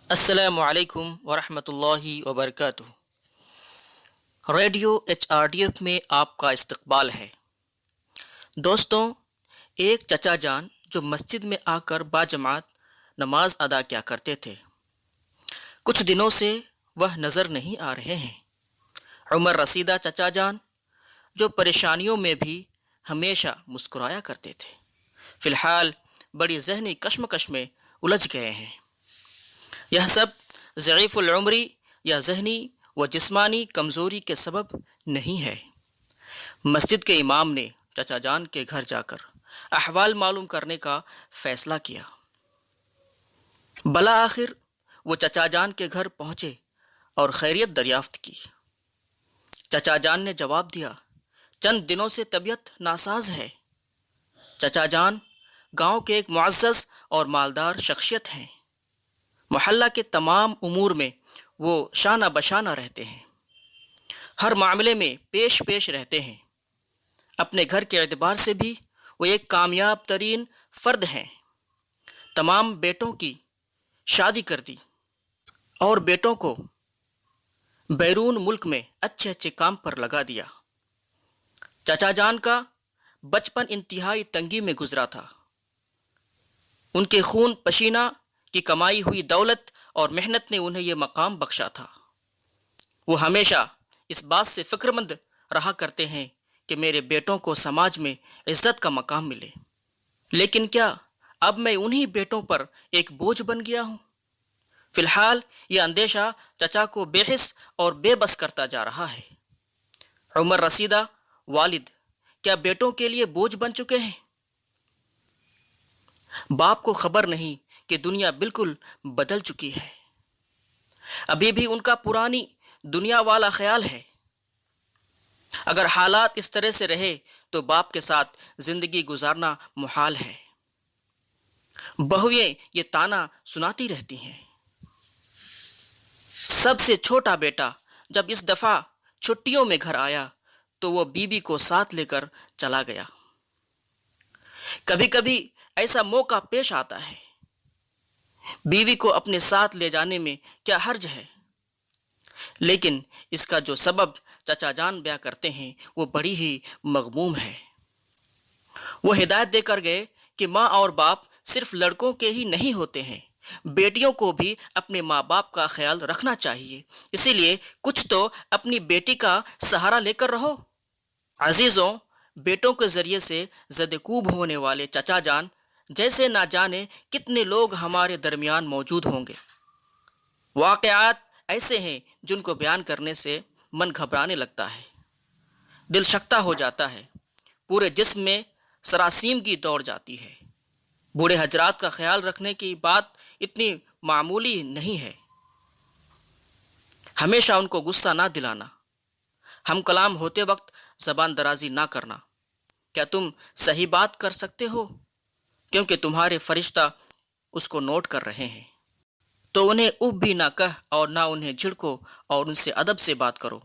السلام علیکم ورحمۃ اللہ وبرکاتہ۔ ریڈیو HRDF میں آپ کا استقبال ہے۔ دوستوں، ایک چچا جان جو مسجد میں آ کر باجماعت نماز ادا کیا کرتے تھے، کچھ دنوں سے وہ نظر نہیں آ رہے ہیں۔ عمر رسیدہ چچا جان جو پریشانیوں میں بھی ہمیشہ مسکرایا کرتے تھے، فی الحال بڑی ذہنی کشمکش میں الجھ گئے ہیں۔ یہ سب ضعیف العمری یا ذہنی و جسمانی کمزوری کے سبب نہیں ہے۔ مسجد کے امام نے چچا جان کے گھر جا کر احوال معلوم کرنے کا فیصلہ کیا۔ بالآخر وہ چچا جان کے گھر پہنچے اور خیریت دریافت کی۔ چچا جان نے جواب دیا، چند دنوں سے طبیعت ناساز ہے۔ چچا جان گاؤں کے ایک معزز اور مالدار شخصیت ہیں۔ محلہ کے تمام امور میں وہ شانہ بشانہ رہتے ہیں، ہر معاملے میں پیش رہتے ہیں۔ اپنے گھر کے اعتبار سے بھی وہ ایک کامیاب ترین فرد ہیں۔ تمام بیٹوں کی شادی کر دی اور بیٹوں کو بیرون ملک میں اچھے اچھے کام پر لگا دیا۔ چچا جان کا بچپن انتہائی تنگی میں گزرا تھا۔ ان کے خون پسینہ کی کمائی ہوئی دولت اور محنت نے انہیں یہ مقام بخشا تھا۔ وہ ہمیشہ اس بات سے فکر مند رہا کرتے ہیں کہ میرے بیٹوں کو سماج میں عزت کا مقام ملے، لیکن کیا اب میں انہی بیٹوں پر ایک بوجھ بن گیا ہوں؟ فی الحال یہ اندیشہ چچا کو بے حس اور بے بس کرتا جا رہا ہے۔ عمر رسیدہ والد کیا بیٹوں کے لیے بوجھ بن چکے ہیں؟ باپ کو خبر نہیں کہ دنیا بالکل بدل چکی ہے۔ ابھی بھی ان کا پرانی دنیا والا خیال ہے۔ اگر حالات اس طرح سے رہے تو باپ کے ساتھ زندگی گزارنا محال ہے۔ بہویں یہ تانا سناتی رہتی ہیں۔ سب سے چھوٹا بیٹا جب اس دفعہ چھٹیوں میں گھر آیا تو وہ بیوی کو ساتھ لے کر چلا گیا۔ کبھی کبھی ایسا موقع پیش آتا ہے، بیوی کو اپنے ساتھ لے جانے میں کیا حرج ہے، لیکن اس کا جو سبب چچا جان بیان کرتے ہیں وہ بڑی ہی مغموم ہے۔ وہ ہدایت دے کر گئے کہ ماں اور باپ صرف لڑکوں کے ہی نہیں ہوتے ہیں، بیٹیوں کو بھی اپنے ماں باپ کا خیال رکھنا چاہیے، اسی لیے کچھ تو اپنی بیٹی کا سہارا لے کر رہو۔ عزیزوں، بیٹوں کے ذریعے سے زدکوب ہونے والے چچا جان جیسے نہ جانے کتنے لوگ ہمارے درمیان موجود ہوں گے۔ واقعات ایسے ہیں جن کو بیان کرنے سے من گھبرانے لگتا ہے، دل شکتہ ہو جاتا ہے، پورے جسم میں سراسیمگی دوڑ جاتی ہے۔ بوڑھے حضرات کا خیال رکھنے کی بات اتنی معمولی نہیں ہے۔ ہمیشہ ان کو غصہ نہ دلانا، ہم کلام ہوتے وقت زبان درازی نہ کرنا۔ کیا تم صحیح بات کر سکتے ہو؟ کیونکہ تمہارے فرشتہ اس کو نوٹ کر رہے ہیں، تو انہیں اف بھی نہ کہہ اور نہ انہیں جھڑکو اور ان سے ادب سے بات کرو۔